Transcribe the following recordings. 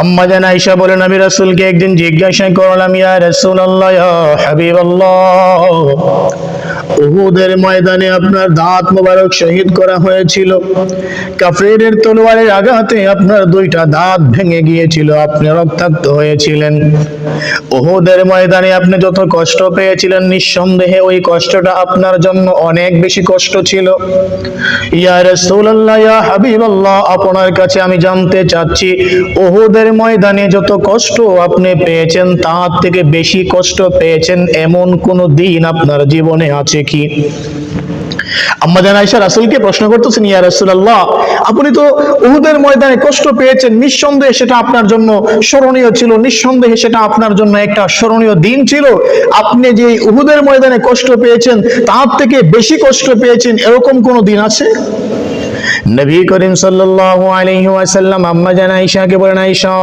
আম্মা জান আয়েশা বলেন, আমি রাসূলকে একদিন জিজ্ঞাসা করলাম, ইয়া রাসূলুল্লাহ, ইয়া হাবিবাল্লাহ, উহুদের ময়দানে আপনার দাঁত মোবারক শহীদ করা হয়েছিল, কাফেরের তলোয়ারের আঘাতে আপনার দুইটা দাঁত ভেঙে গিয়েছিল, আপনি রক্তাক্ত হয়েছিলেন। উহুদের ময়দানে আপনি যত কষ্ট পেয়েছিলেন, নিঃসন্দেহে ওই কষ্টটা আপনার জন্য অনেক বেশি কষ্ট ছিল। ইয়া রাসূলুল্লাহ, ইয়া হাবিবাল্লাহ, আপনার কাছে আমি জানতে চাচ্ছি, উহুদের ময়দানে যত কষ্ট আপনি পেয়েছেন, তার থেকে বেশি কষ্ট পেয়েছেন এমন কোন দিন আপনার জীবনে আছে কি? আম্মা জান আয়েশা রাসূলকে প্রশ্ন করতেছেন, ইয়া রাসূলুল্লাহ, আপনি তো উহুদের ময়দানে কষ্ট পেয়েছেন, নিঃসন্দেহে সেটা আপনার জন্য স্মরণীয় ছিল, নিঃসন্দেহে সেটা আপনার জন্য একটা স্মরণীয় দিন ছিল। আপনি যে উহুদের ময়দানে কষ্ট পেয়েছেন, তার থেকে বেশি কষ্ট পেয়েছেন এরকম কোন দিন আছে? নবী করিম সাল্লাল্লাহু আলাইহি ওয়াসাল্লাম আম্মা জান আয়েশাকে বলেন, আয়েশা,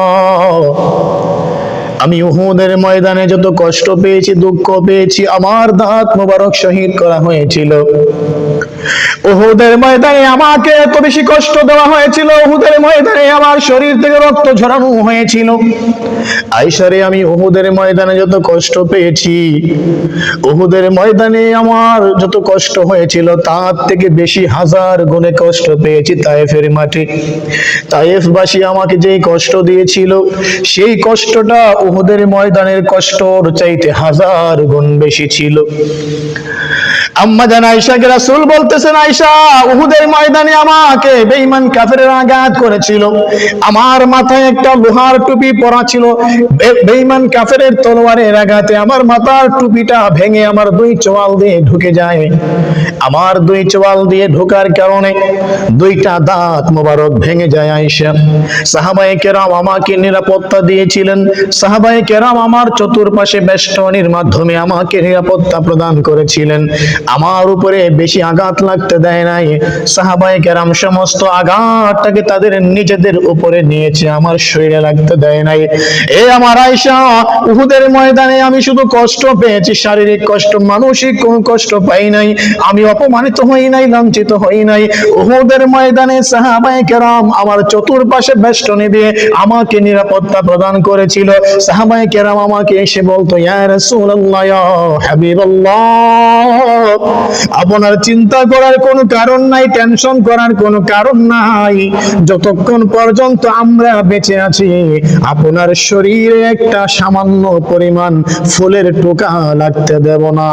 আমি উহুদের ময়দানে যত কষ্ট পেয়েছি, দুঃখ পেয়েছি, আমার দাঁত মোবারক শহীদ করা হয়েছিল। উহুদের ময়দানে আমাকে এত বেশি কষ্ট দেওয়া হয়েছিল, উহুদের ময়দানে আমার শরীর থেকে রক্ত ঝরানো হয়েছিল। আয়েশা রে, আমি উহুদের ময়দানে যত কষ্ট পেয়েছি, উহুদের ময়দানে আমার যত কষ্ট হয়েছিল, তার থেকে বেশি হাজার গুণে কষ্ট পেয়েছি তায়েফের মাঠে। তায়েফবাসী আমাকে যেই কষ্ট দিয়েছিল, সেই কষ্টটা উহুদের ময়দানের কষ্টর চাইতে হাজার গুণ বেশি ছিল। আম্মা জান আয়েশাকে রাসূল বলতেছেন, আয়েশা, উহুদের ময়দানে আমাকে বেঈমান কাফেররা আঘাত করেছিল, আমার মাথায় একটা লোহার টুপি পরা ছিল, বেঈমান কাফেরের তলোয়ারের আঘাতে আমার মাথার টুপিটা ভেঙে আমার দুই চোয়াল দিয়ে ঢুকে যায়। আমার দুই চোয়াল দিয়ে ঢোকার কারণে দুইটা দাঁত মোবারক ভেঙে যায়। আয়েশা, সাহাবায়ে কেরাম আমাকে নিরাপত্তা দিয়েছিলেন, সাহাবায়ে কেরাম আমার চতুর্পাশে বেষ্টনীর মাধ্যমে আমাকে নিরাপত্তা প্রদান করেছিলেন, আমার উপরে বেশি আঘাত লাগতে দেয় নাই। সাহাবায়ে কেরাম সমস্ত আঘাতটাকে তাদের নিজেদের উপরে নিয়েছে, আমার শরীরে লাগতে দেয় নাই। এ আমার আয়েশা, উহুদের ময়দানে আমি শুধু কষ্ট পেয়েছি, শারীরিক কষ্ট, মানসিক কোনো কষ্ট পাই নাই, আমি অপমানিত হই নাই, লাঞ্ছিত হই নাই। উহুদের ময়দানে সাহাবায়ে কেরাম আমার চতুর্পাশে বেষ্টনী দিয়ে আমাকে নিরাপত্তা প্রদান করেছিল। সাহাবায়ে কেরাম আমাকে এসে বলতো, ইয়া রাসূলুল্লাহ, ইয়া হাবিবাল্লাহ, আপনার চিন্তা করার কোনো কারণ নাই, টেনশন করার কোনো কারণ নাই, যতক্ষণ পর্যন্ত আমরা বেঁচে আছি আপনার শরীরে একটা সামান্য পরিমাণ ফুলের টোকা লাগতে দেব না।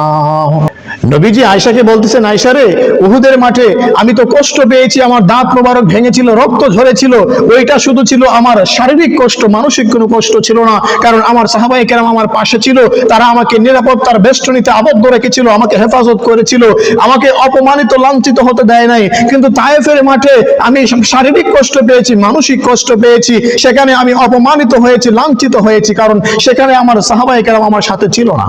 নবীজি আয়েশাকে বলতেছেন, আয়েশা রে, উহুদের মাঠে আমি তো কষ্ট পেয়েছি, আমার দাঁত মোবারক ভেঙেছিল, রক্ত ঝরেছিল, ওইটা শুধু ছিল আমার শারীরিক কষ্ট, মানসিক কোনো কষ্ট ছিল না, কারণ আমার সাহাবায়ে কেরাম আমার পাশে ছিল, তারা আমাকে নিরাপত্তার বেষ্টনীতে আবদ্ধ রেখেছিল, আমাকে হেফাজত করেছিল, আমাকে অপমানিত লাঞ্ছিত হতে দেয় নাই। কিন্তু তায়েফের মাঠে আমি শারীরিক কষ্ট পেয়েছি, মানসিক কষ্ট পেয়েছি, সেখানে আমি অপমানিত হয়েছি, লাঞ্ছিত হয়েছি, কারণ সেখানে আমার সাহাবায়ে কেরাম আমার সাথে ছিল না।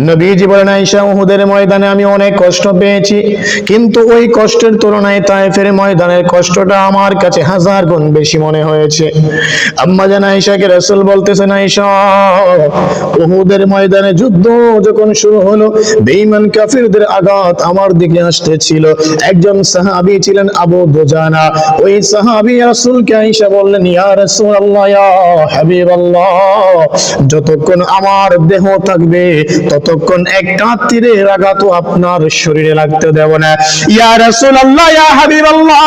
নবীজি বলেন, আয়েশা, উহুদের ময়দানে আমি অনেক কষ্ট পেয়েছি, কিন্তু ওই কষ্টের তুলনায় তায়েফের ময়দানের কষ্টটা আমার কাছে হাজার গুণ বেশি মনে হয়েছে। আম্মা জান আয়েশাকে রাসূল বলতেছেন, আয়েশা, উহুদের ময়দানে যুদ্ধ যখন শুরু হলো, বেঈমান কাফিরদের আঘাত আমার দিকে আসতেছিল। একজন সাহাবী ছিলেন আবু দুজানা, ওই সাহাবী রাসূলকে আয়েশা বললেন, ইয়া রাসূলুল্লাহ, ইয়া হাবিবাল্লাহ, যতক্ষণ আমার দেহ থাকবে ততক্ষণ একটা তীরের আঘাতও আপনার শরীরে লাগতে দেব না। ইয়া রাসূলুল্লাহ, ইয়া হাবিবাল্লাহ,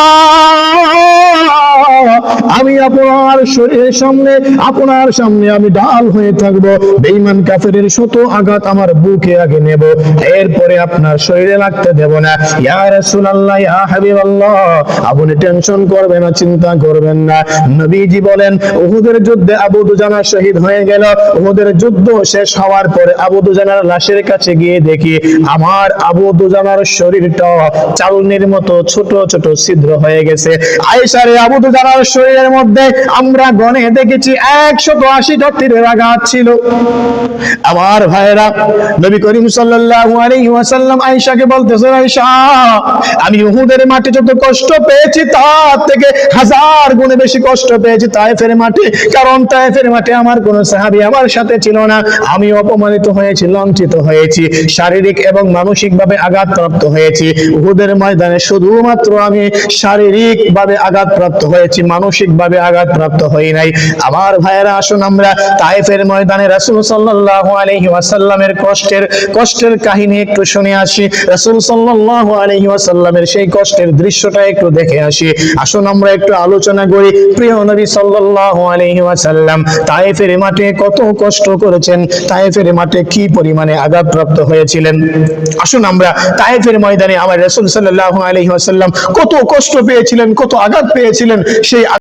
আমি আপনার শরীরের সামনে, আপনার সামনে আমি ঢাল হয়ে থাকব, বেঈমান কাফেরের শত আঘাত আমার বুকে আগে নেব, এরপরে আপনার শরীরে লাগতে দেব না। ইয়া রাসূলুল্লাহ, ইয়া হাবিবাল্লাহ, আপনি টেনশন করবেন না, চিন্তা করবেন না। নবীজি বলেন, উহুদের যুদ্ধে আবু দুজানা শহীদ হয়ে গেল। উহুদের যুদ্ধ শেষ হওয়ার পরে আবু দুজানার লাশের কাছে গিয়ে দেখি আমার আবু দুজানার শরীরটা চালনির মতো ছোট ছোট ছিদ্র হয়ে গেছে। আয়েশা রে, আবু দুজানার শরীরের মধ্যে আমরা গণে দেখেছি 180টা তীরের আঘাত ছিল। আমার ভাইরা, নবী করিম সাল্লাল্লাহু আলাইহি ওয়াসাল্লাম আয়েশাকে বলতেছেন, আয়েশা, আমি উহুদের মাঠে যত কষ্ট পেয়েছি তার থেকে হাজার গুণে বেশি কষ্ট পেয়েছি তায়েফের মাঠে, কারণ তায়েফের মাঠে আমার কোন সাহাবী আমার সাথে ছিল না, আমি অপমানিত হয়েছি, লাঞ্ছিত হয়েছি, শারীরিক এবং মানসিকভাবে আঘাতপ্রাপ্ত হয়েছি। উহুদের ময়দানে শুধুমাত্র আমি শারীরিকভাবে আঘাতপ্রাপ্ত হয়েছি, মানসিকভাবে আঘাতপ্রাপ্ত হই নাই। আমার ভাইয়েরা, আসুন আমরা তায়েফের ময়দানে রাসূল সাল্লাল্লাহু আলাইহি ওয়াসাল্লামের কষ্টের কাহিনী একটু শুনে আসি। রাসূল সাল্লাল্লাহু আলাইহি ওয়াসাল্লামের সেই কষ্টের দৃশ্যটা একটু দেখে আসি। আসুন আমরা একটু আলোচনা করি। প্রিয় নবী সাল্লাল্লাহু আলাইহি ওয়াসাল্লাম তায়েফের মাঠে কত কষ্ট করেছেন, তায়েফের মাঠে কি পরিমাণে আঘাতপ্রাপ্ত হয়েছিলেন। আসুন আমরা তায়েফের ময়দানে আমার রাসূল সাল্লাল্লাহু আলাইহি ওয়াসাল্লাম কত কষ্ট পেয়েছিলেন, কত আঘাত পেয়েছিলেন, সেই